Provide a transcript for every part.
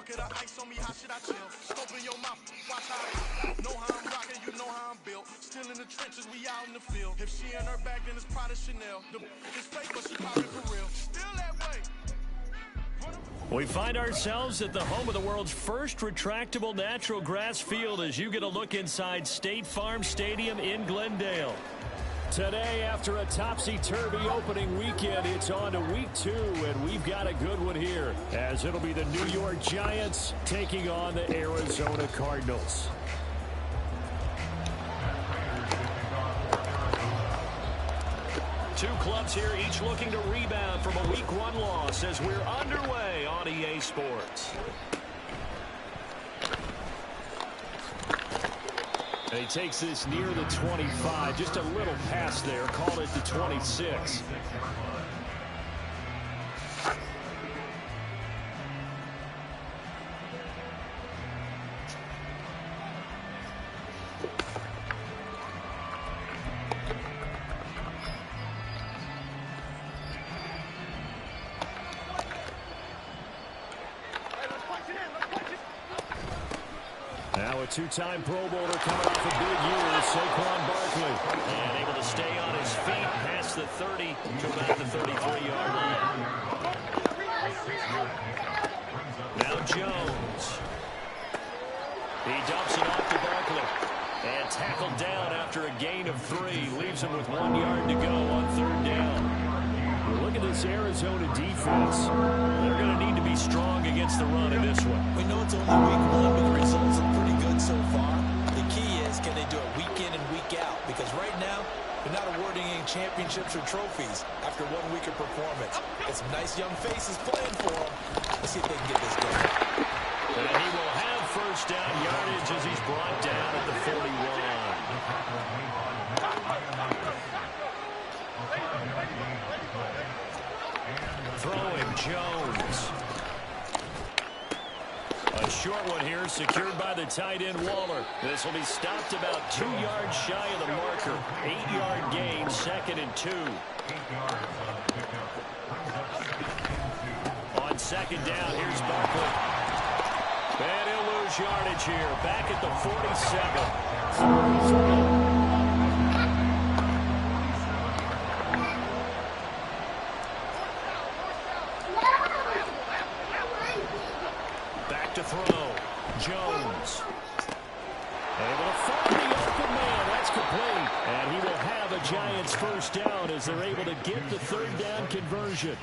Bucket of ice on me, how should I chill? Scope in your mouth, watch how I know how I'm rocking, you know how I'm built. Still in the trenches, we out in the field. If she in her bag, then it's Prada Chanel. The is fake, but she popping for real. Still that way. We find ourselves at the home of the world's first retractable natural grass field as you get a look inside State Farm Stadium in Glendale. Today, after a topsy-turvy opening weekend, it's on to week 2, and we've got a good one here, as it'll be the New York Giants taking on the Arizona Cardinals. Two clubs here, each looking to rebound from a Week 1 loss as we're underway on EA Sports. And he takes this near the 25, just a little pass there, called it the 26. Now a two-time Pro Bowler coming off a big year, Saquon Barkley. And able to stay on his feet past the 30 to about the 33-yard line. Now Jones. He dumps it off to Barkley. And tackled down after a gain of 3. Leaves him with 1 yard to go on 3rd down. Look at this Arizona defense. They're going to need to be strong against the run in this one. We know it's only week 1, but the results are pretty good so far. The key is, can they do it week in and week out? Because right now, they're not awarding any championships or trophies after 1 week of performance. Got some nice young faces playing for them. Let's see if they can get this done. And he will have first down yardage as he's brought down at the 41. Throwing Jones. A short one here, secured by the tight end Waller. This will be stopped about 2 yards shy of the marker. 8-yard gain, 2nd and 2. On 2nd down, here's Barkley. And he'll lose yardage here, back at the 47. To throw, Jones. Able to find the open man. That's complete. And he will have a Giants first down as they're able to get the 3rd down conversion.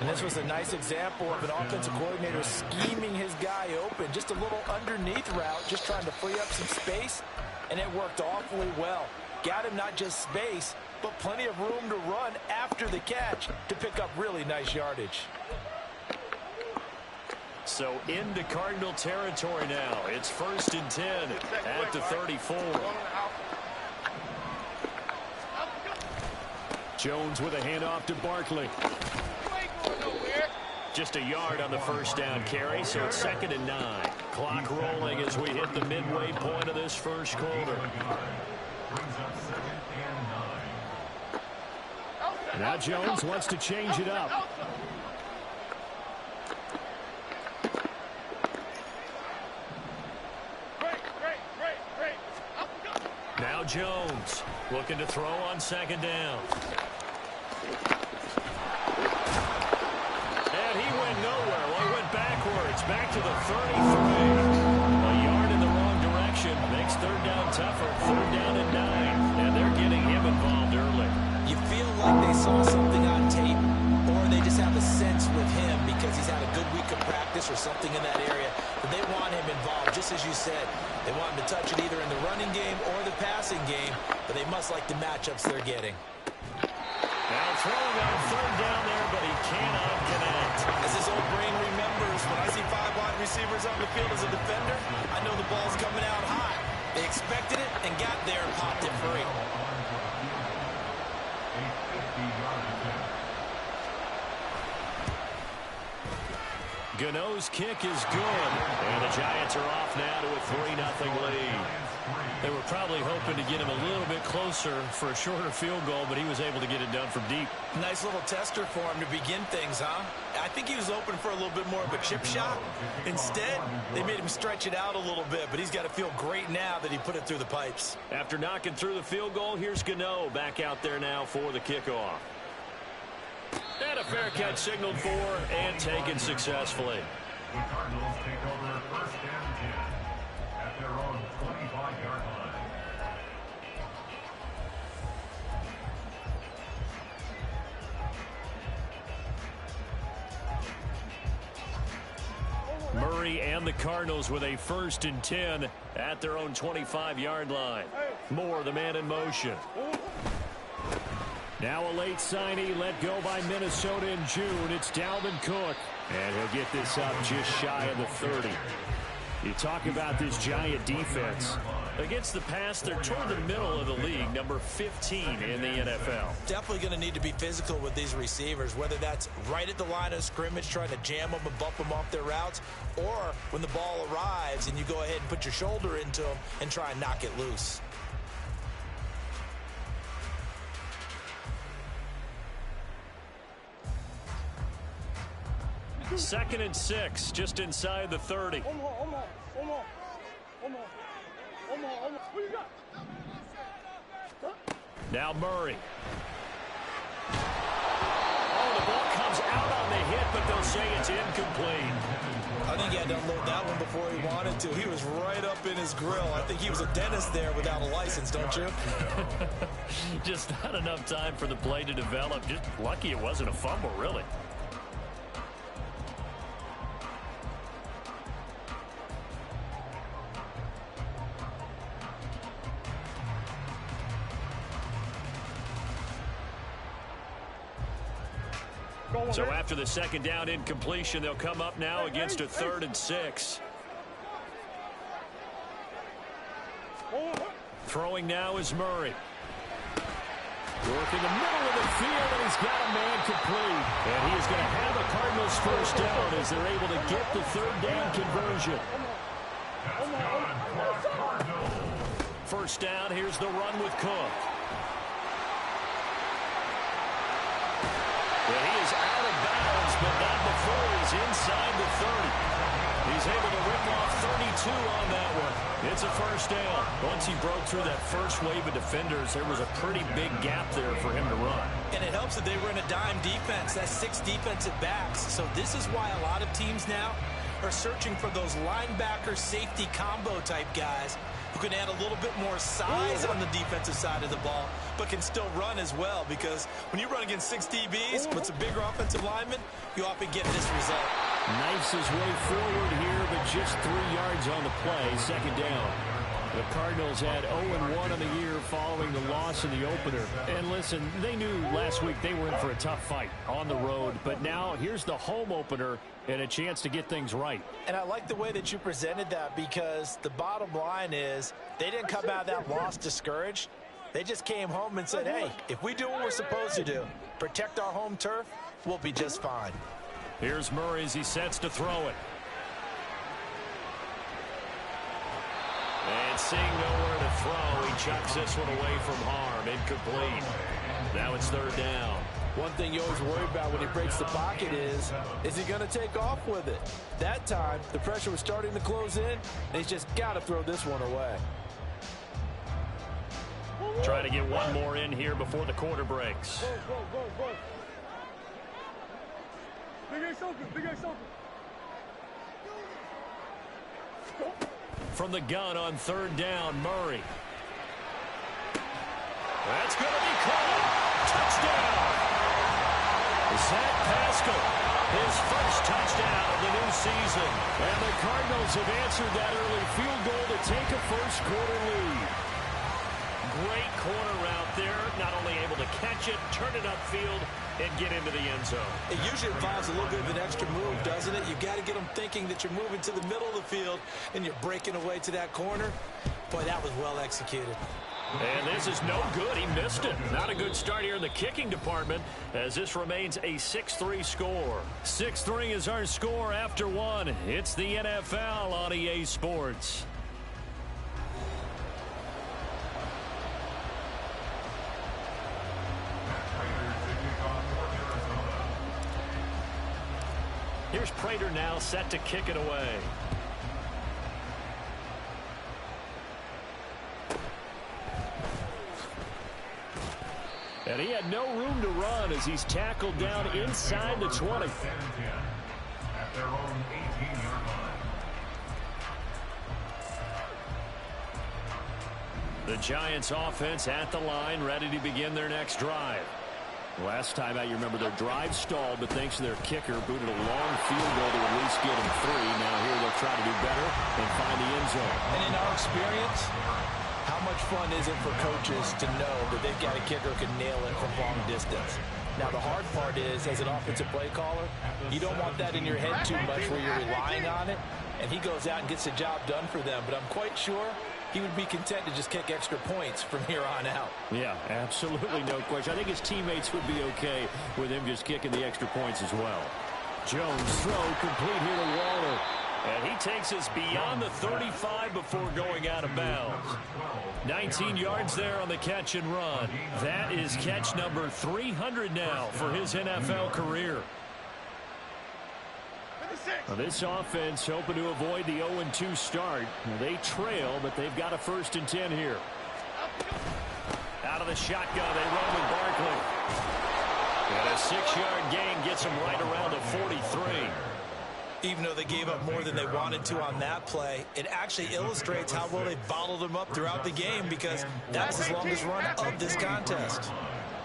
And this was a nice example of an offensive coordinator scheming his guy open. Just a little underneath route, just trying to free up some space. And it worked awfully well. Got him not just space, but plenty of room to run after the catch to pick up really nice yardage. So into Cardinal territory now. It's 1st and 10 at the 34. Jones with a handoff to Barkley. Just a yard on the first down carry, so it's 2nd and 9. Clock rolling as we hit the midway point of this first quarter. Now Jones wants to change it up. Now Jones looking to throw on 2nd down. And he went nowhere. Well, he went backwards, back to the 33. A yard in the wrong direction makes 3rd down tougher. 3rd down and 9. And they're getting him involved early. You feel like they saw something on tape, or they just have a sense with him because he's had a good week of practice or something in that area. But they want him involved, just as you said. They want him to touch it either in the running game or the passing game, but they must like the matchups they're getting. Now throwing on 3rd down there, but he cannot connect. As his old brain remembers, when I see 5 wide receivers on the field as a defender, I know the ball's coming out high. They expected it and got there and popped it free. Gano's kick is good, and the Giants are off now to a 3-0 lead. They were probably hoping to get him a little bit closer for a shorter field goal, but he was able to get it done from deep. Nice little tester for him to begin things, huh? I think he was open for a little bit more of a chip shot. Instead, they made him stretch it out a little bit, but he's got to feel great now that he put it through the pipes. After knocking through the field goal, here's Gano back out there now for the kickoff. And a fair catch signaled for and taken successfully. The Cardinals take over first and 10 at their own 25-yard line. Murray and the Cardinals with a 1st and 10 at their own 25-yard line. Moore, the man in motion. Now a late signee let go by Minnesota in June. It's Dalvin Cook. And he'll get this up just shy of the 30. You talk about this Giant defense. Against the pass, they're toward the middle of the league, number 15 in the NFL. Definitely going to need to be physical with these receivers, whether that's right at the line of scrimmage, trying to jam them and bump them off their routes, or when the ball arrives and you go ahead and put your shoulder into them and try and knock it loose. Second and 6, just inside the 30. Now Murray. Oh, the ball comes out on the hit, but they'll say it's incomplete. I think he had to unload that one before he wanted to. He was right up in his grill. I think he was a dentist there without a license, don't you? Just not enough time for the play to develop. Just lucky it wasn't a fumble, really. So after the second down incompletion, they'll come up now against a 3rd and 6. Throwing now is Murray. Working the middle of the field, and he's got a man complete. And he is going to have a Cardinals first down as they're able to get the 3rd down conversion. First down, here's the run with Cook. And he is out of bounds, but not before he's inside the 30. He's able to rip off 32 on that one. It's a first down. Once he broke through that first wave of defenders, there was a pretty big gap there for him to run. And it helps that they were in a dime defense. That's 6 defensive backs. So this is why a lot of teams now are searching for those linebacker safety combo type guys who can add a little bit more size on the defensive side of the ball, but can still run as well, because when you run against 6 DBs with some bigger offensive linemen, you often get this result. Knifes his way forward here, but just 3 yards on the play. Second down. The Cardinals had 0-1 on the year following the loss in the opener. And listen, they knew last week they were in for a tough fight on the road, but now here's the home opener and a chance to get things right. And I like the way that you presented that, because the bottom line is they didn't come out of that loss discouraged. They just came home and said, hey, if we do what we're supposed to do, protect our home turf, we'll be just fine. Here's Murray as he sets to throw it. And seeing nowhere to throw, he chucks this one away from harm. Incomplete. Now it's 3rd down. One thing you always worry about when he breaks the pocket is he going to take off with it? That time, the pressure was starting to close in, and he's just got to throw this one away. Try to get one more in here before the quarter breaks. From the gun on 3rd down, Murray. That's going to be caught. Touchdown. Zach Pascal, his first touchdown of the new season. And the Cardinals have answered that early field goal to take a first-quarter lead. Great corner route there. Not only able to catch it, turn it upfield, and get into the end zone. It usually involves a little bit of an extra move, doesn't it? You've got to get them thinking that you're moving to the middle of the field and you're breaking away to that corner. Boy, that was well executed. And this is no good. He missed it. Not a good start here in the kicking department, as this remains a 6-3 score. 6-3 is our score after 1. It's the NFL on EA Sports. Here's Prater now set to kick it away. And he had no room to run as he's tackled down inside the 20. At their own 18-yard line. The Giants offense at the line, ready to begin their next drive. Last time out, you remember their drive stalled, but thanks to their kicker, booted a long field goal to at least get them 3. Now here they'll try to do better and find the end zone. And in our experience, how much fun is it for coaches to know that they've got a kicker who can nail it from long distance? Now, the hard part is, as an offensive play caller, you don't want that in your head too much where you're relying on it, and he goes out and gets the job done for them. But I'm quite sure he would be content to just kick extra points from here on out. Yeah, absolutely no question. I think his teammates would be okay with him just kicking the extra points as well. Jones throw complete here to Waller. And he takes us beyond the 35 before going out of bounds. 19 yards there on the catch and run. That is catch number 300 now for his NFL career. Now this offense hoping to avoid the 0-2 start. They trail, but they've got a 1st and 10 here. Out of the shotgun, they run with Barkley. And a 6-yard gain gets them right around the 43. Even though they gave up more than they wanted to on that play, it actually illustrates how well they bottled them up throughout the game, because that was his longest run of this contest.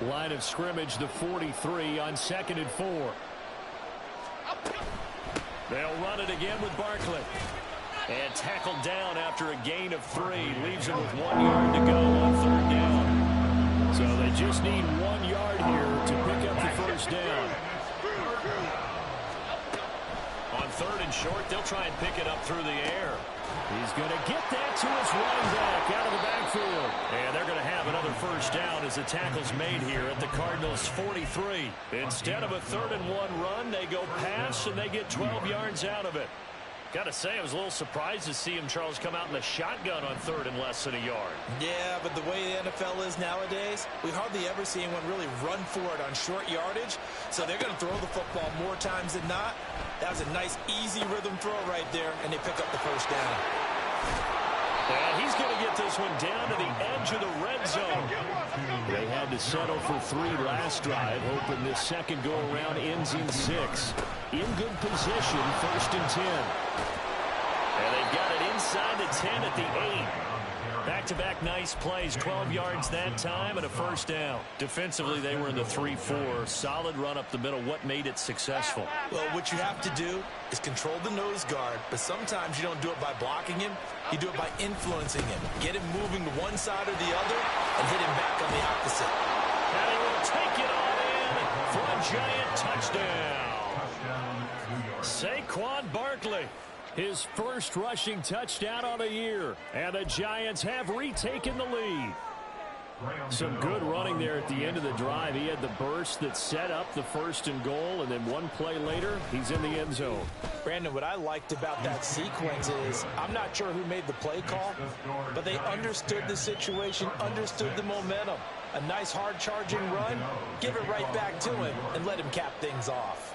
Line of scrimmage, the 43 on 2nd and 4. They'll run it again with Barkley. And tackled down after a gain of 3. Leaves him with 1 yard to go on 3rd down. So they just need 1 yard here to pick up the 1st down. On 3rd and short, they'll try and pick it up through the air. He's going to get that to his running back out of the backfield. And they're going to have another 1st down as the tackle's made here at the Cardinals' 43. Instead of a 3rd and 1 run, they go pass, and they get 12 yards out of it. Got to say, I was a little surprised to see him, Charles, come out in the shotgun on 3rd and less than a yard. Yeah, but the way the NFL is nowadays, we hardly ever see anyone really run for it on short yardage. So they're going to throw the football more times than not. That was a nice, easy rhythm throw right there, and they pick up the 1st down. And he's going to get this one down to the edge of the red zone. They had to settle for 3 last drive, hoping this second go-around ends in 6. In good position, 1st and 10. And they've got it inside the 10 at the 8. Back-to-back nice plays, 12 yards that time and a 1st down. Defensively, they were in the 3-4. Solid run up the middle. What made it successful? Well, what you have to do is control the nose guard, but sometimes you don't do it by blocking him. You do it by influencing him. Get him moving to one side or the other and hit him back on the opposite. And he will take it on in for a Giant touchdown. Saquon Barkley. His 1st rushing touchdown on the year. And the Giants have retaken the lead. Some good running there at the end of the drive. He had the burst that set up the 1st and goal, and then 1 play later, he's in the end zone. Brandon, what I liked about that sequence is, I'm not sure who made the play call, but they understood the situation, understood the momentum. A nice hard-charging run, give it right back to him, and let him cap things off.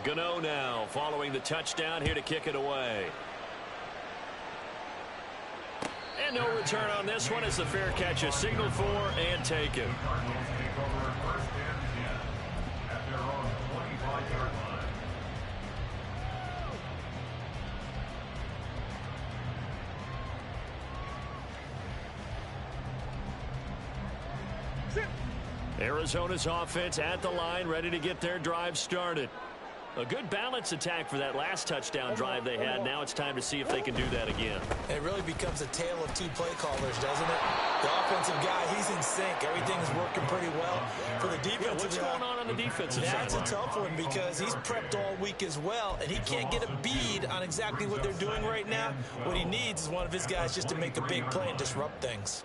Gano now following the touchdown here to kick it away. And no return on this one as the fair catch is signaled for and taken. Cardinals take over 1st and 10 at their own 25-yard line. Arizona's offense at the line, ready to get their drive started. A good balance attack for that last touchdown drive they had. Now it's time to see if they can do that again. It really becomes a tale of 2 play callers, doesn't it? The offensive guy, he's in sync. Everything's working pretty well. For the defensive what's guy, going on the defensive side? that's a tough one because he's prepped all week as well, and he can't get a bead on exactly what they're doing right now. What he needs is one of his guys just to make a big play and disrupt things.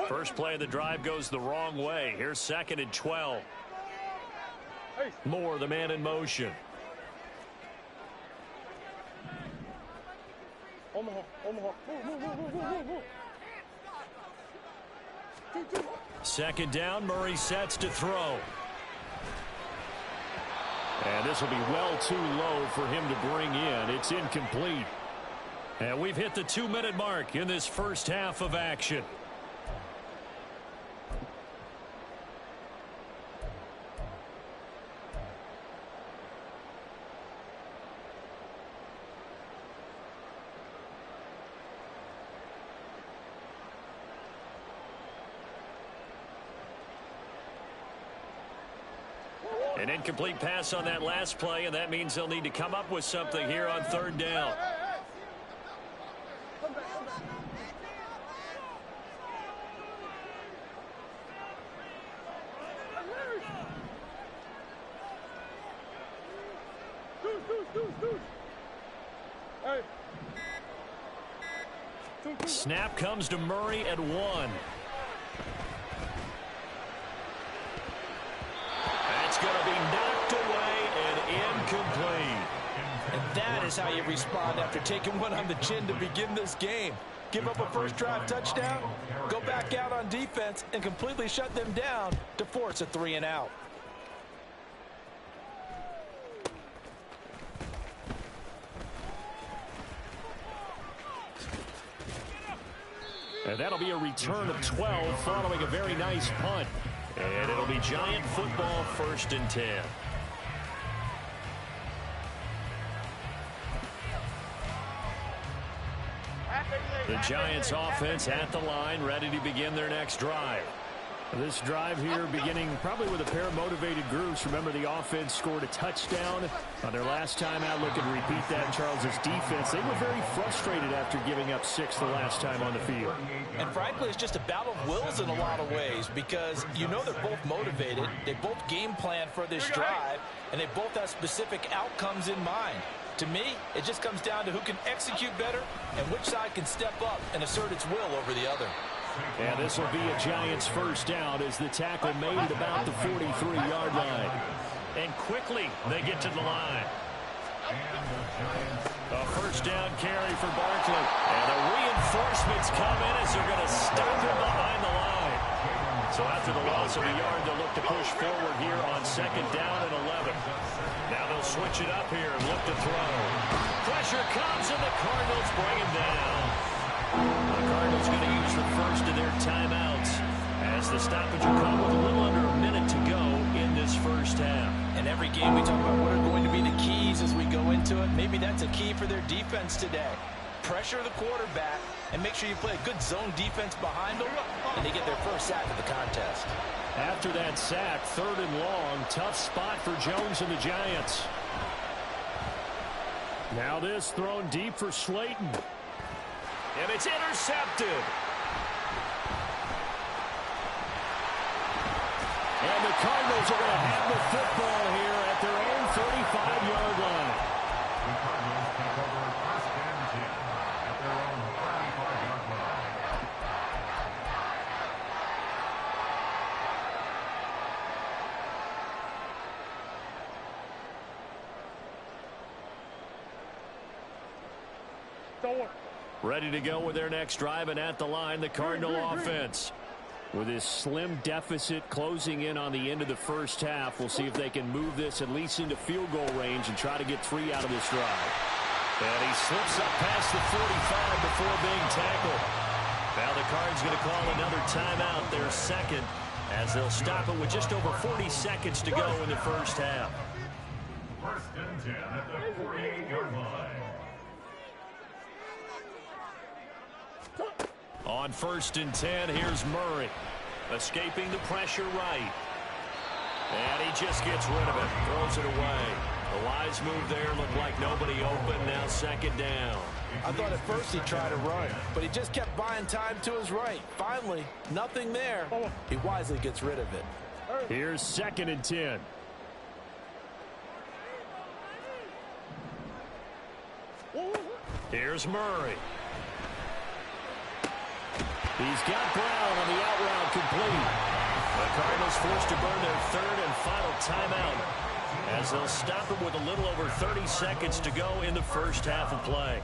First play of the drive goes the wrong way. Here's 2nd and 12. Moore, the man in motion. Second down, Murray sets to throw. And this will be well too low for him to bring in. It's incomplete. And we've hit the 2-minute mark in this first half of action. An incomplete pass on that last play, and that means they'll need to come up with something here on third down. Snap comes to Murray at 1. That's going to be knocked away and incomplete. And that is how you respond after taking one on the chin to begin this game. Give up a first drive touchdown, go back out on defense, and completely shut them down to force a 3-and-out. And that'll be a return of 12 following a very nice punt. And it'll be Giant football, 1st and 10. The Giants offense at the line, ready to begin their next drive. This drive here beginning probably with a pair of motivated groups. Remember, the offense scored a touchdown on their last time out. Looking to repeat that in Charles's defense. They were very frustrated after giving up 6 the last time on the field. And frankly, it's just a battle of wills in a lot of ways, because you know they're both motivated. They both game plan for this drive, and they both have specific outcomes in mind. To me, it just comes down to who can execute better and which side can step up and assert its will over the other. And this will be a Giants first down as the tackle made at about the 43-yard line. And quickly they get to the line. A first down carry for Barkley. And the reinforcements come in as they're going to stop him behind the line. So after the loss of a yard, they'll look to push forward here on 2nd down and 11. Now they'll switch it up here and look to throw. Pressure comes and the Cardinals bring him down. The Cardinals going to use the first of their timeouts as the stoppage will come with a little under a minute to go in this first half. In every game we talk about what are going to be the keys as we go into it. Maybe that's a key for their defense today. Pressure the quarterback and make sure you play a good zone defense behind them, and they get their first sack of the contest. After that sack, 3rd and long, tough spot for Jones and the Giants. Now this thrown deep for Slayton. And it's intercepted. And the Cardinals are going to have the football here at their own 35-yard line. The Cardinals take over 1st and 10 at their own 35-yard line. Ready to go with their next drive, and at the line, the Cardinal offense. With this slim deficit closing in on the end of the first half, we'll see if they can move this at least into field goal range and try to get 3 out of this drive. And he slips up past the 45 before being tackled. Now the Cards going to call another timeout, their 2nd, as they'll stop it with just over 40 seconds to go in the first half. 1st and 10 at the 48-yard line. On 1st and 10, here's Murray. Escaping the pressure right. And he just gets rid of it. Throws it away. The wise move there. Looked like nobody open. Now 2nd down. I thought at first he'd try to run, but he just kept buying time to his right. Finally, nothing there. He wisely gets rid of it. Here's 2nd and 10. Here's Murray. He's got Brown on the out route complete. The Cardinals forced to burn their 3rd and final timeout as they'll stop him with a little over 30 seconds to go in the first half of play.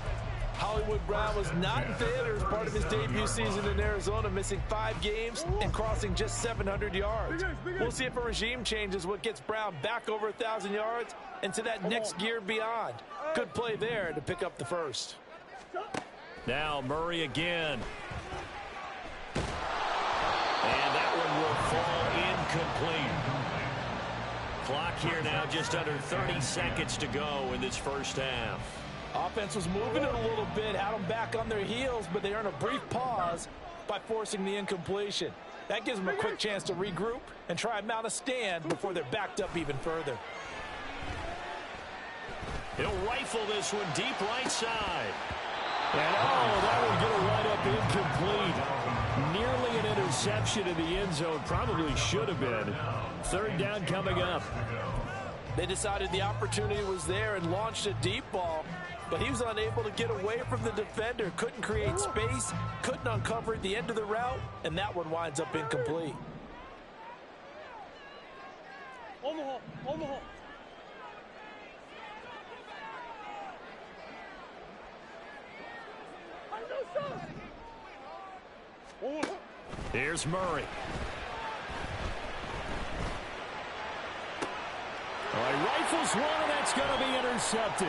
Hollywood Brown was not in theater as part of his debut season in Arizona, missing 5 games and crossing just 700 yards. We'll see if a regime change is what gets Brown back over 1,000 yards and to that next gear beyond. Good play there to pick up the first. Now Murray again. And that one will fall incomplete. Clock here now just under 30 seconds to go in this first half. Offense was moving it a little bit, had them back on their heels, but they earned a brief pause by forcing the incompletion. That gives them a quick chance to regroup and try and mount a stand before they're backed up even further. He'll rifle this one deep right side. And that will get a right up incomplete. Nearly an interception in the end zone. Probably should have been. Third down coming up. They decided the opportunity was there and launched a deep ball, but he was unable to get away from the defender. Couldn't create space, couldn't uncover the end of the route, and that one winds up incomplete. Here's Murray. All right, rifles one, and that's going to be intercepted.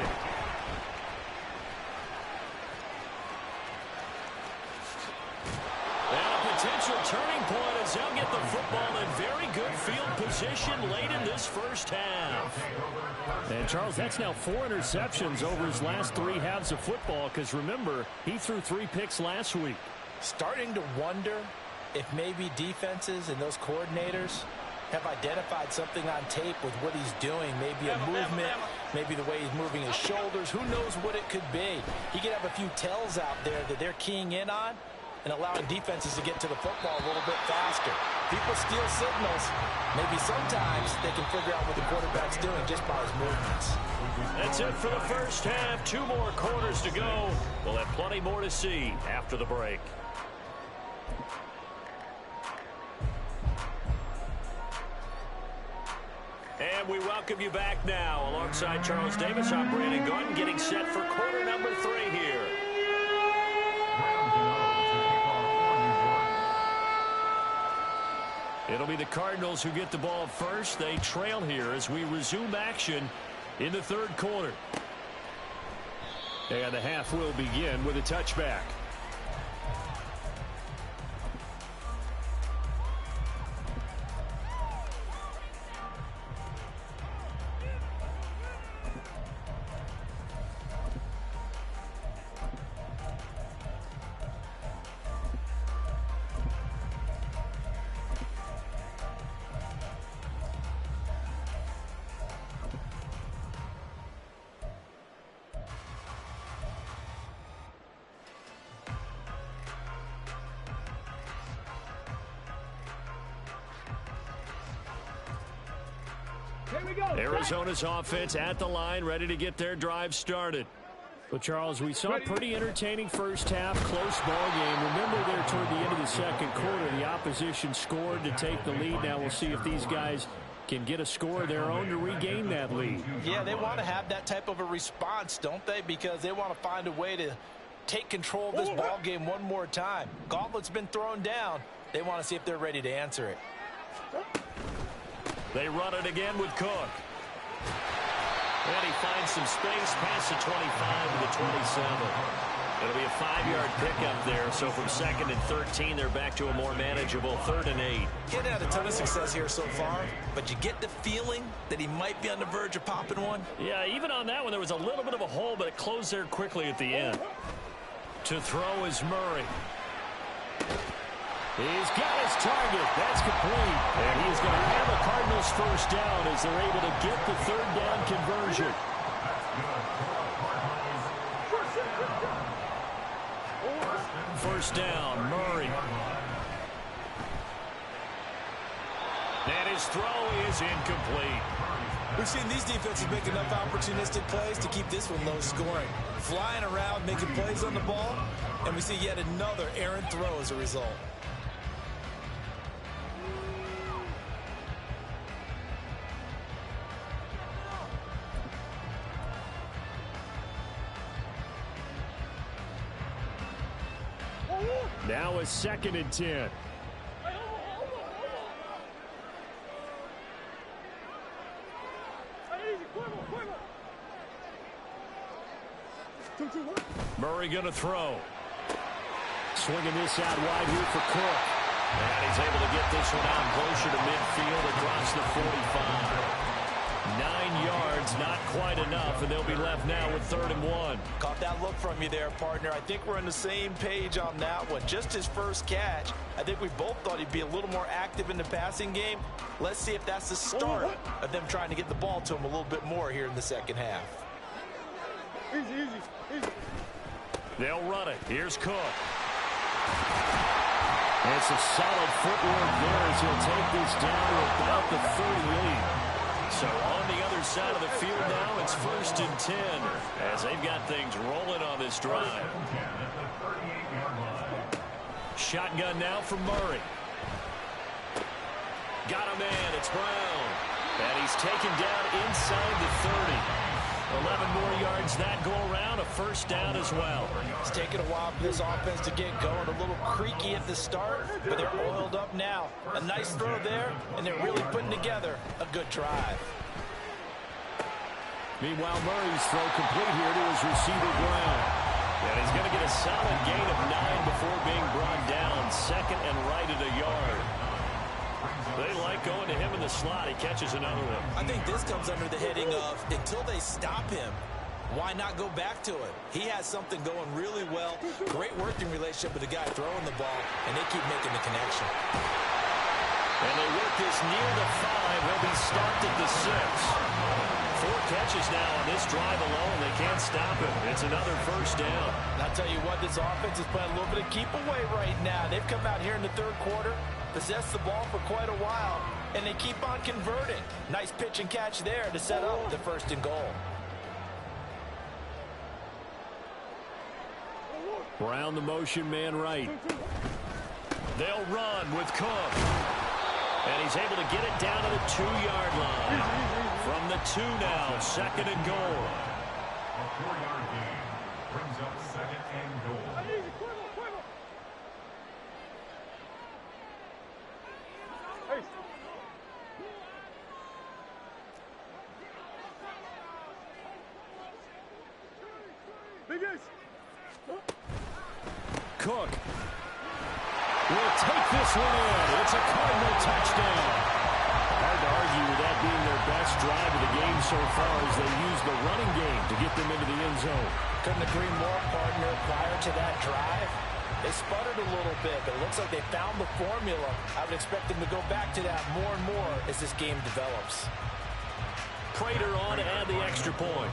And a potential turning point as they'll get the football in very good field position late in this first half. And, Charles, that's now 4 interceptions over his last 3 halves of football because, remember, he threw 3 picks last week. Starting to wonder if maybe defenses and those coordinators have identified something on tape with what he's doing. Maybe a movement, maybe the way he's moving his shoulders. Who knows what it could be? He could have a few tells out there that they're keying in on and allowing defenses to get to the football a little bit faster. People steal signals. Maybe sometimes they can figure out what the quarterback's doing just by his movements. That's it for the first half. 2 more quarters to go. We'll have plenty more to see after the break. And we welcome you back now. Alongside Charles Davis, I'm Brandon Gordon, getting set for quarter number 3 here. It'll be the Cardinals who get the ball first. They trail here as we resume action in the third quarter. And the half will begin with a touchback. Arizona's offense at the line, ready to get their drive started. Well, Charles, we saw a pretty entertaining first half, close ball game. Remember there toward the end of the second quarter, the opposition scored to take the lead. Now we'll see if these guys can get a score of their own to regain that lead. Yeah, they want to have that type of a response, don't they? Because they want to find a way to take control of this ball game one more time. Gauntlet's been thrown down. They want to see if they're ready to answer it. They run it again with Cook. And he finds some space past the 25 to the 27. It'll be a 5-yard pickup there. So from 2nd and 13, they're back to a more manageable 3rd and 8. He had a ton of success here so far, but you get the feeling that he might be on the verge of popping one. Yeah, even on that one, there was a little bit of a hole, but it closed there quickly at the end. To throw is Murray. He's got his target. That's complete. And he's going to have a Cardinals first down as they're able to get the 3rd down conversion. First down, Murray. And his throw is incomplete. We've seen these defenses make enough opportunistic plays to keep this one low scoring. Flying around, making plays on the ball, and we see yet another errant throw as a result. Now a 2nd and 10. Murray going to throw. Swinging this out wide here for Cook. And he's able to get this one out closer to midfield across the 45. 9 yards, not quite enough, and they'll be left now with 3rd and 1. Caught that look from you there, partner. I think we're on the same page on that one. Just his first catch. I think we both thought he'd be a little more active in the passing game. Let's see if that's the start of them trying to get the ball to him a little bit more here in the second half. Easy. They'll run it. Here's Cook. It's a solid footwork there as he'll take this down to about the 38. So on the other side of the field now, it's 1st and 10 as they've got things rolling on this drive. Shotgun now from Murray. Got a man. It's Brown. And he's taken down inside the 30. 11 more yards that go around, a 1st down as well. It's taken a while for this offense to get going. A little creaky at the start, but they're oiled up now. A nice throw there, and they're really putting together a good drive. Meanwhile, Murray's throw complete here to his receiver, Brown. And he's going to get a solid gain of 9 before being brought down. 2nd and right at a yard. They like going to him in the slot. He catches another one. I think this comes under the heading of until they stop him, why not go back to it? He has something going really well. Great working relationship with the guy throwing the ball, and they keep making the connection. And they work this near the 5. He'll be stopped at the 6. 4 catches now on this drive alone. They can't stop him. It's another 1st down. And I'll tell you what, this offense is playing a little bit of keep away right now. They've come out here in the 3rd quarter, possessed the ball for quite a while, and they keep on converting. Nice pitch and catch there to set up the 1st and goal. Brown, the motion man right. They'll run with Cook. And he's able to get it down to the 2-yard line. From the 2 now, 2nd and goal. A 4-yard gain brings up 2nd and goal. Cook will take this one in. It's a Cardinal touchdown. Hard to argue with that being their best drive of the game so far as they use the running game to get them into the end zone. Couldn't agree more, partner. Prior to that drive, they sputtered a little bit, but it looks like they found the formula. I would expect them to go back to that more and more as this game develops. Prater on to add the extra point.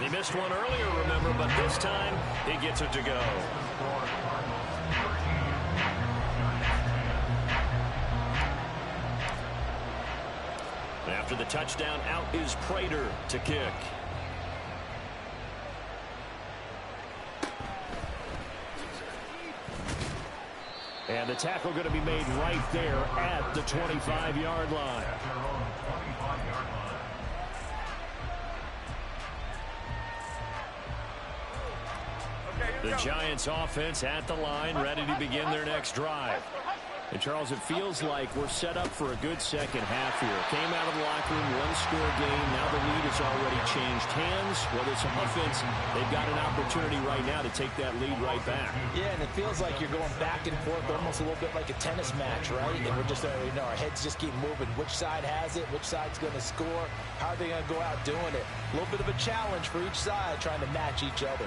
He missed one earlier, remember, but this time he gets it to go. After the touchdown, out is Prater to kick. And the tackle going to be made right there at the 25-yard line. The Giants offense at the line, ready to begin their next drive. And, Charles, it feels like we're set up for a good second half here. Came out of the locker room, one-score game. Now the lead has already changed hands. Whether it's offense, they've got an opportunity right now to take that lead right back. Yeah, and it feels like you're going back and forth almost a little bit like a tennis match, right? And we're just, our heads just keep moving. Which side has it? Which side's going to score? How are they going to go out doing it? A little bit of a challenge for each side trying to match each other.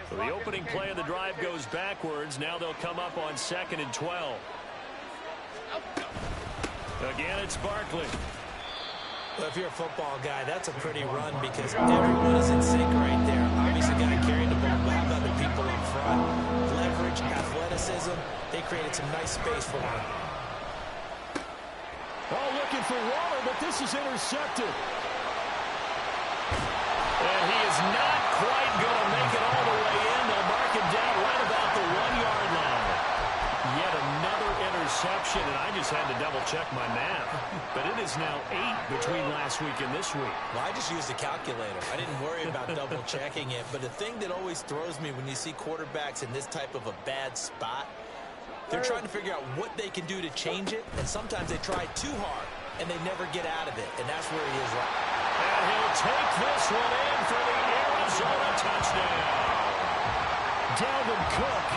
So the opening play of the drive goes backwards. Now they'll come up on 2nd and 12. Again, it's Barkley. Well, if you're a football guy, that's a pretty run because everyone is in sync right there. Obviously, guy carrying the ball, but how about the people in front? Leverage, athleticism. They created some nice space for him. Oh, looking for Waller, but this is intercepted. And he is not quite going to make it all the way in. They'll mark him down right about the 1-yard line. interception, and I just had to double-check my math. But it is now 8 between last week and this week. Well, I just used a calculator. I didn't worry about double-checking it. But the thing that always throws me when you see quarterbacks in this type of a bad spot, they're trying to figure out what they can do to change it, and sometimes they try too hard, and they never get out of it, and that's where he is right now. And he'll take this one in for the Arizona touchdown. Dalvin Cook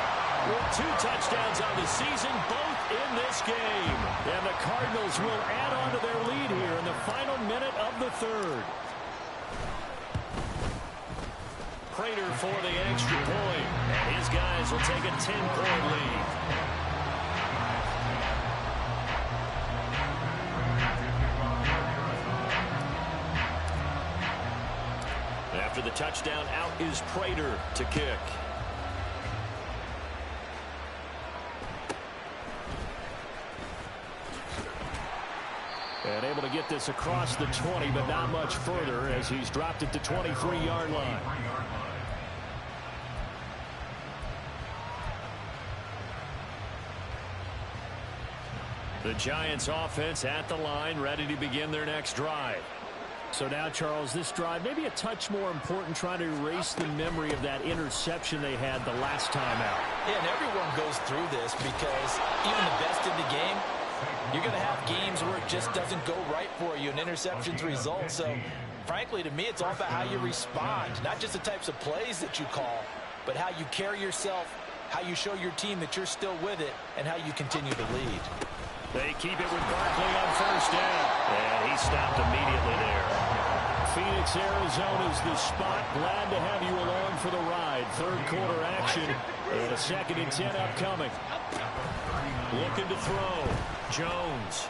with 2 touchdowns on the season, both in this game. And the Cardinals will add on to their lead here in the final minute of the third. Prater for the extra point. And his guys will take a 10-point lead. After the touchdown, out is Prater to kick. And able to get this across the 20, but not much further as he's dropped it to 23-yard line. The Giants offense at the line, ready to begin their next drive. So now, Charles, this drive maybe a touch more important, trying to erase the memory of that interception they had the last time out. Yeah, and everyone goes through this because even the best in the game, you're going to have games where it just doesn't go right for you, and interceptions result. So, frankly, to me, it's all about how you respond, not just the types of plays that you call, but how you carry yourself, how you show your team that you're still with it, and how you continue to lead. They keep it with Barkley on first down. And he stopped immediately there. Phoenix, Arizona's the spot. Glad to have you along for the ride. Third quarter action. And a 2nd and 10 upcoming. Looking to throw. Jones.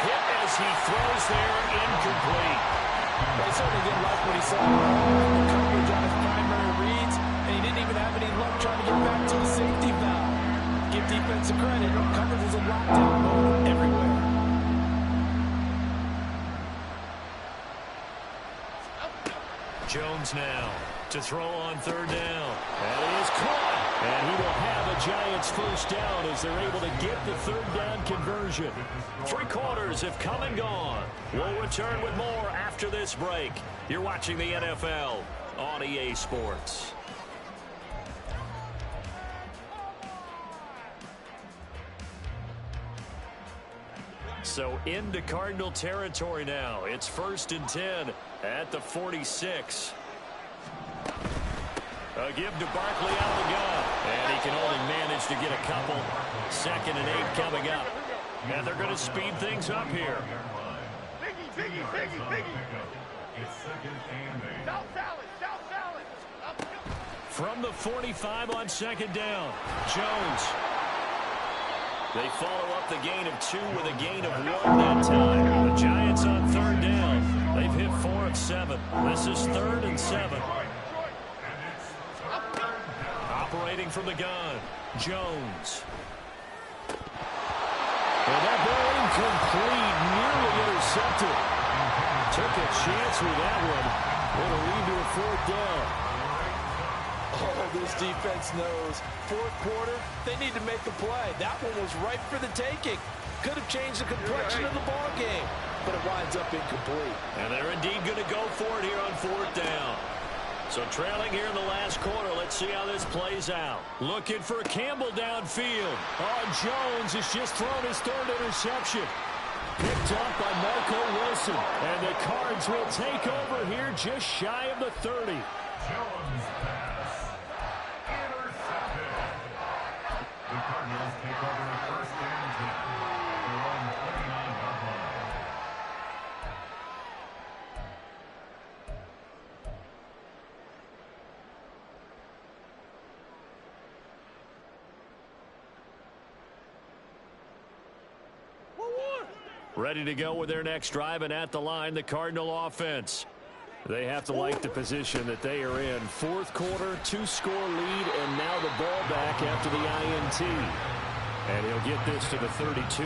Hit as he throws there. Incomplete. They certainly didn't like what he saw. The coverage on his primary reads. And he didn't even have any luck trying to get back to the safety valve. Give defense a credit. Coverage was a lockdown mode everywhere. Jones now to throw on 3rd down. And he is caught. And he will have a Giants first down as they're able to get the 3rd down conversion. 3 quarters have come and gone. We'll return with more after this break. You're watching the NFL on EA Sports. So into Cardinal territory now. It's 1st and 10 at the 46. A give to Barkley out of the gun. And he can only manage to get a couple. 2nd and 8 coming up. And they're going to speed things up here. Biggie. South salad. From the 45 on 2nd down. Jones. They follow up the gain of 2 with a gain of 1 that time. The Giants on 3rd down. They've hit 4 of 7. This is 3rd and 7. Operating from the gun. Jones. And that ball incomplete. Nearly intercepted. Took a chance with that one. It'll lead to a 4th down. Oh, this defense knows. 4th quarter, they need to make a play. That one was ripe for the taking. Could have changed the complexion of the ball game, but it winds up incomplete. And they're indeed going to go for it here on 4th down. So trailing here in the last quarter, let's see how this plays out. Looking for Campbell downfield. Oh, Jones has just thrown his 3rd interception. Picked up by Marco Wilson. And the Cards will take over here just shy of the 30. Jones pass. Intercepted. The Cardinals take over 1st and 10. Their own 29-yard line. Ready to go with their next drive, and at the line, the Cardinal offense. They have to like the position that they are in. 4th quarter, 2-score lead, and now the ball back after the INT. And he'll get this to the 32.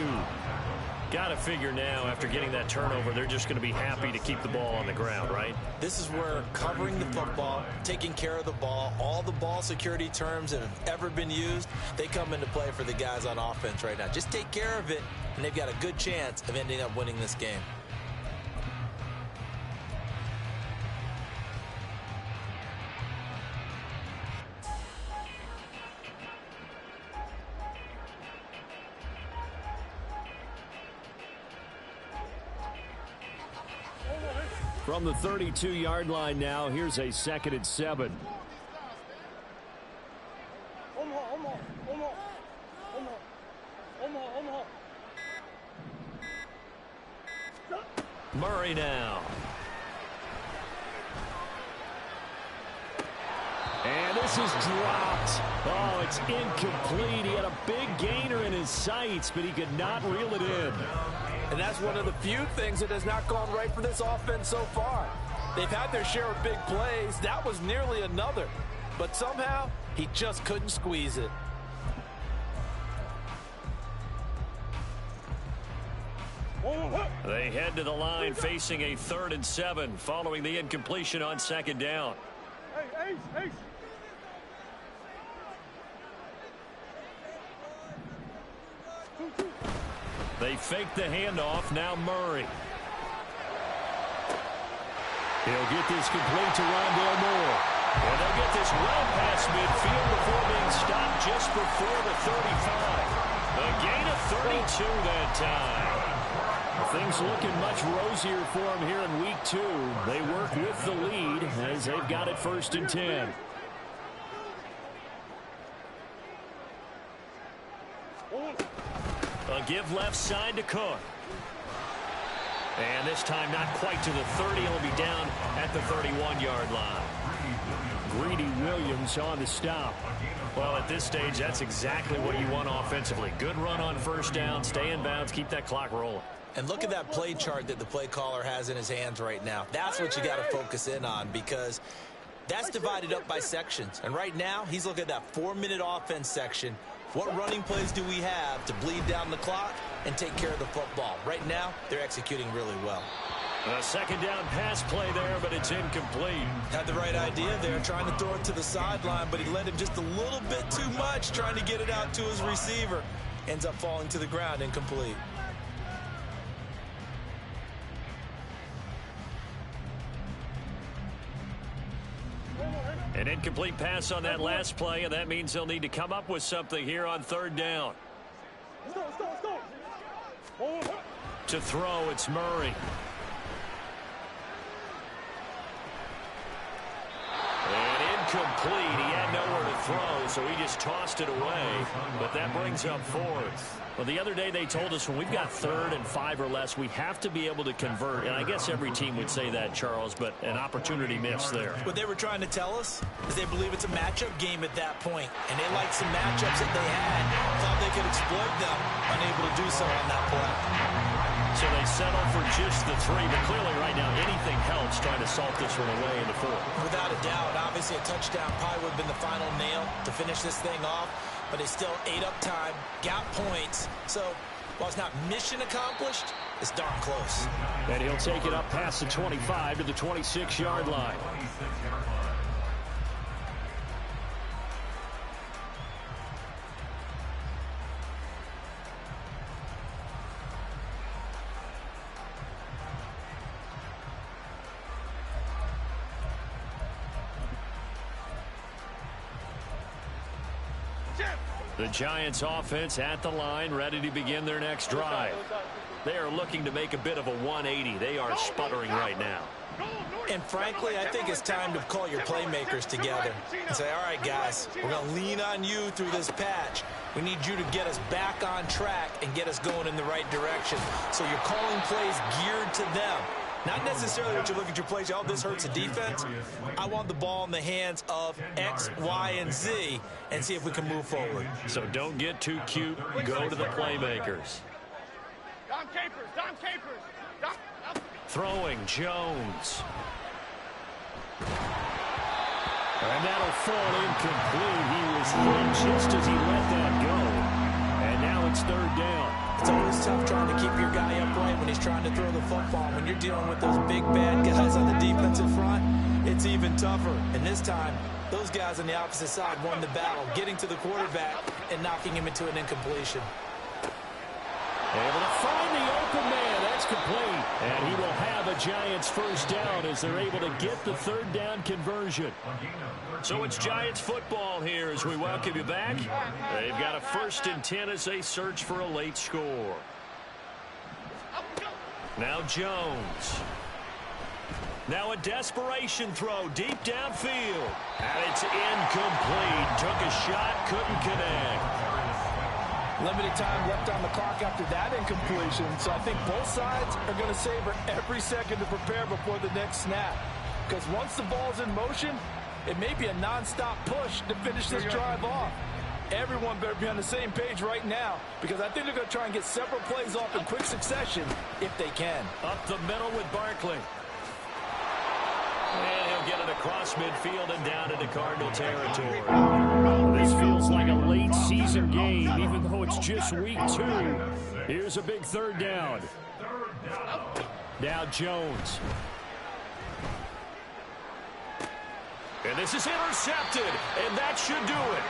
Got to figure now, after getting that turnover, they're just going to be happy to keep the ball on the ground, right? This is where covering the football, taking care of the ball, all the ball security terms that have ever been used, they come into play for the guys on offense right now. Just take care of it, and they've got a good chance of ending up winning this game. From the 32-yard line now, here's a 2nd and 7. Murray now. And this is dropped. Oh, it's incomplete. He had a big gainer in his sights, but he could not reel it in. And that's one of the few things that has not gone right for this offense so far. They've had their share of big plays. That was nearly another. But somehow, he just couldn't squeeze it. They head to the line facing a 3rd and 7 following the incompletion on 2nd down. They fake the handoff. Now Murray. He'll get this complete to Rondale Moore. And they'll get this well past midfield before being stopped just before the 35. A gain of 32 that time. Things looking much rosier for him here in week 2. They work with the lead as they've got it 1st and 10. A give left side to Cook. And this time not quite to the 30. He'll be down at the 31-yard line. Greedy Williams on the stop. Well, at this stage, that's exactly what you want offensively. Good run on 1st down, stay in bounds, keep that clock rolling. And look at that play chart that the play caller has in his hands right now. That's what you got to focus in on, because that's divided up by sections. And right now, he's looking at that 4-minute offense section. What running plays do we have to bleed down the clock and take care of the football? Right now, they're executing really well. A 2nd down pass play there, but it's incomplete. Had the right idea there, trying to throw it to the sideline, but he let him just a little bit too much, trying to get it out to his receiver. Ends up falling to the ground, incomplete. An incomplete pass on that last play, and that means they'll need to come up with something here on 3rd down. To throw, it's Murray. And incomplete. He had nowhere to throw, so he just tossed it away. But that brings up 4th. Well, the other day they told us when we've got 3rd and 5 or less, we have to be able to convert. And I guess every team would say that, Charles, but an opportunity missed there. What they were trying to tell us is they believe it's a matchup game at that point. And they liked some matchups that they had. Thought they could exploit them. Unable to do so on that play. So they settle for just the 3, but clearly right now anything helps trying to salt this one away into 4. Without a doubt, obviously a touchdown probably would have been the final nail to finish this thing off, but they still ate up time, got points. So while it's not mission accomplished, it's darn close. And he'll take it up past the 25 to the 26-yard line. The Giants offense at the line, ready to begin their next drive. They are looking to make a bit of a 180. They are sputtering right now. And frankly, I think it's time to call your playmakers together and say, all right, guys, we're going to lean on you through this patch. We need you to get us back on track and get us going in the right direction. So you're calling plays geared to them. Not necessarily what you look at your plays, oh, this hurts the defense. I want the ball in the hands of X, Y, and Z and see if we can move forward. So don't get too cute. Go to the playmakers. Throwing, Jones. And that'll fall incomplete. He was hit just as he let that go. And now it's 3rd down. It's always tough trying to keep your guy when he's trying to throw the football. When you're dealing with those big, bad guys on the defensive front, it's even tougher. And this time, those guys on the opposite side won the battle, getting to the quarterback and knocking him into an incompletion. Able to find the open man. That's complete. And he will have a Giants first down as they're able to get the third down conversion. So it's Giants football here as we welcome you back. They've got a 1st and 10 as they search for a late score. Now Jones. Now a desperation throw deep downfield. And it's incomplete. Took a shot, couldn't connect. Limited time left on the clock after that incompletion, so I think both sides are going to savor every second to prepare before the next snap. Because once the ball's in motion, it may be a non-stop push to finish this drive off. Everyone better be on the same page right now, because I think they're going to try and get several plays off in quick succession if they can. Up the middle with Barkley. And he'll get it across midfield and down into Cardinal territory. This feels like a late season game, even though it's just week 2. Here's a big third down. Now Jones. And this is intercepted, and that should do it.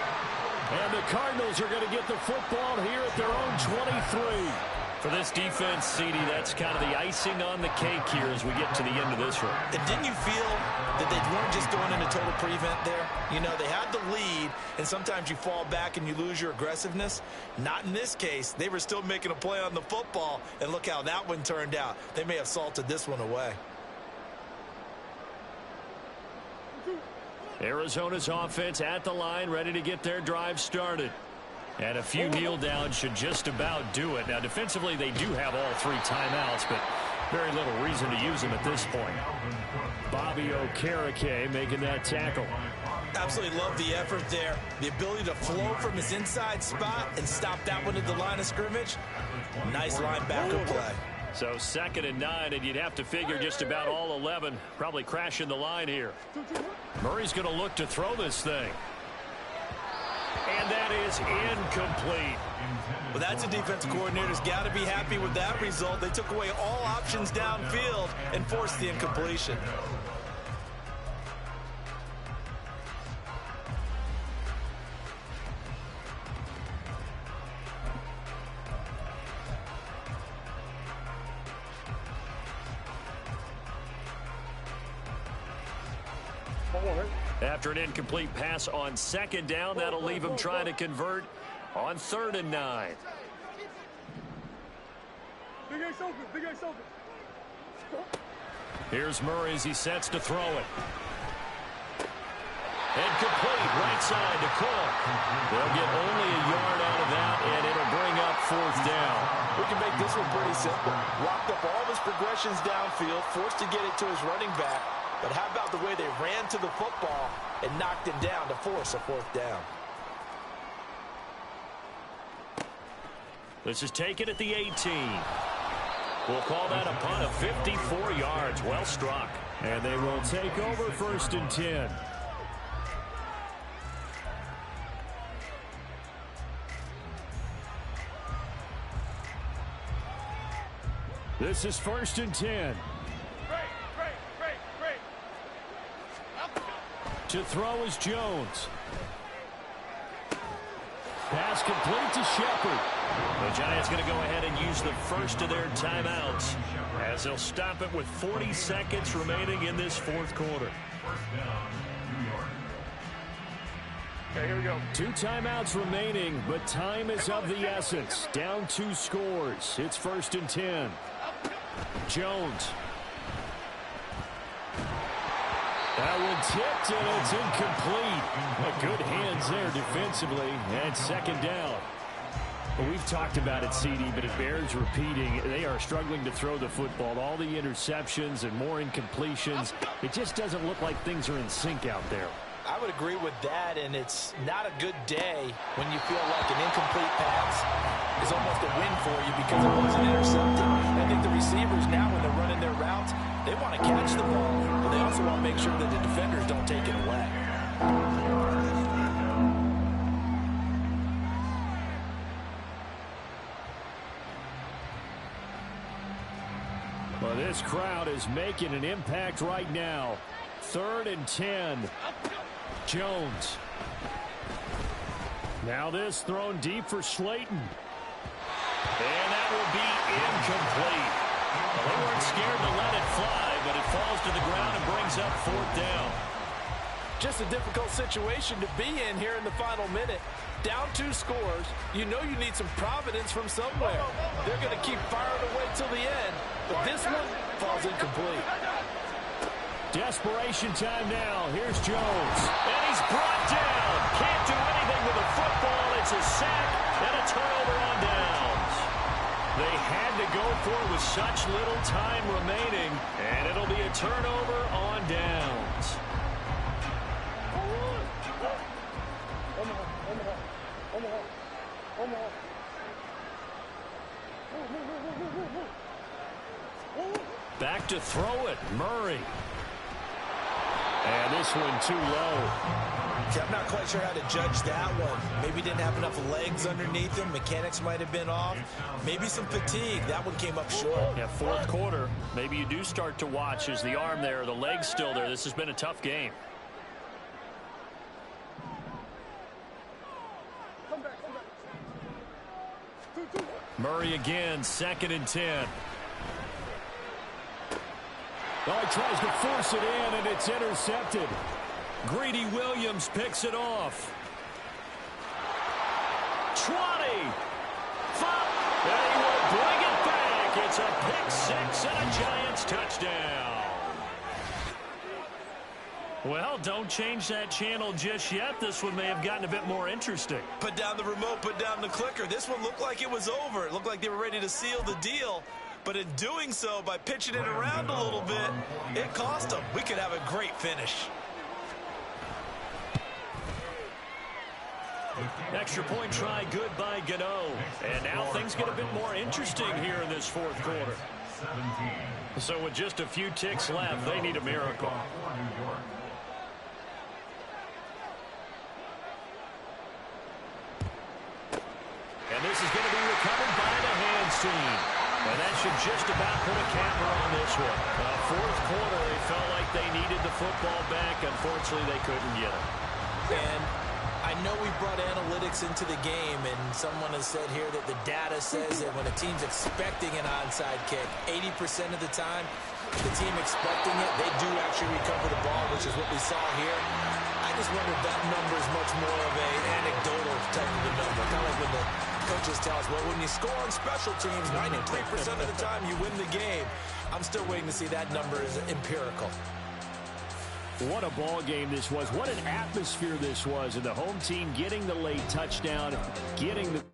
And the Cardinals are going to get the football here at their own 23. For this defense, CD, that's kind of the icing on the cake here as we get to the end of this one. And didn't you feel that they weren't just going into total prevent there? You know, they had the lead, and sometimes you fall back and you lose your aggressiveness. Not in this case. They were still making a play on the football, and look how that one turned out. They may have salted this one away. Arizona's offense at the line, ready to get their drive started. And a few kneel downs should just about do it. Now, defensively, they do have all 3 timeouts, but very little reason to use them at this point. Bobby Okereke making that tackle. Absolutely love the effort there. The ability to flow from his inside spot and stop that one at the line of scrimmage. Nice linebacker play. So 2nd and 9, and you'd have to figure just about all 11 probably crashing the line here. Murray's going to look to throw this thing. And that is incomplete. Well, that's a defensive coordinator's got to be happy with that result. They took away all options downfield and forced the incompletion. After an incomplete pass on 2nd down, that'll leave him trying to convert on 3rd and 9. Here's Murray as he sets to throw it. And complete, right side to Cook. They'll get only a yard out of that, and it'll bring up 4th down. We can make this one pretty simple. Locked up all of his progressions downfield, forced to get it to his running back. But how about the way they ran to the football and knocked him down to force a 4th down? This is taken at the 18. We'll call that a punt of 54 yards. Well struck. And they will take over 1st and 10. This is 1st and 10. To throw is Jones. Pass complete to Shepard. The Giants going to go ahead and use the first of their timeouts as they'll stop it with 40 seconds remaining in this 4th quarter. Okay, here we go. 2 timeouts remaining, but time is of the essence. Down 2 scores. It's 1st and 10. Jones. That one tipped, and it's incomplete. Good hands there defensively, and 2nd down. Well, we've talked about it, CD, but it bears repeating. They are struggling to throw the football. All the interceptions and more incompletions. It just doesn't look like things are in sync out there. I would agree with that, and it's not a good day when you feel like an incomplete pass is almost a win for you because it wasn't intercepted. I think the receivers now, when they're running their routes, they want to catch the ball, but they also want to make sure that the defenders don't take it away. Well, this crowd is making an impact right now. 3rd and 10. Jones. Now this thrown deep for Slayton. And that will be incomplete. Well, they weren't scared to let it fly, but it falls to the ground and brings up 4th down. Just a difficult situation to be in here in the final minute. Down 2 scores, you know you need some providence from somewhere. They're going to keep firing away till the end, but this one falls incomplete. Desperation time now. Here's Jones. And he's brought down. Can't do anything with the football. It's a sack and a turnover on downs. They had to go for it with such little time remaining, and it'll be a turnover on downs. Back to throw it, Murray. And this one too low. I'm not quite sure how to judge that one. Maybe didn't have enough legs underneath him. Mechanics might have been off. Maybe some fatigue. That one came up short. Yeah, 4th quarter. Maybe you do start to watch as the arm there, the leg's still there. This has been a tough game. Murray again, 2nd and 10. Oh, he tries to force it in, and it's intercepted. Greedy Williams picks it off. 20. 5. And he will bring it back. It's a pick 6 and a Giants touchdown. Well, don't change that channel just yet. This one may have gotten a bit more interesting. Put down the remote, put down the clicker. This one looked like it was over. It looked like they were ready to seal the deal. But in doing so, by pitching it around a little bit, it cost them. We could have a great finish. Extra point try good by Gano. And now things get a bit more interesting here in this 4th quarter. So with just a few ticks left, they need a miracle. And this is going to be recovered by the hands team. And that should just about put a capper on this one. 4th quarter, they felt like they needed the football back. Unfortunately, they couldn't get it. And I know we brought analytics into the game, and someone has said here that the data says that when a team's expecting an onside kick, 80% of the time, the team expecting it, they do actually recover the ball, which is what we saw here. I just wonder if that number is much more of an anecdotal type of a number. Kind of like when the coaches tell us, well, when you score on special teams, 93% of the time you win the game. I'm still waiting to see that number is empirical. What a ball game this was. What an atmosphere this was. And the home team getting the late touchdown, getting the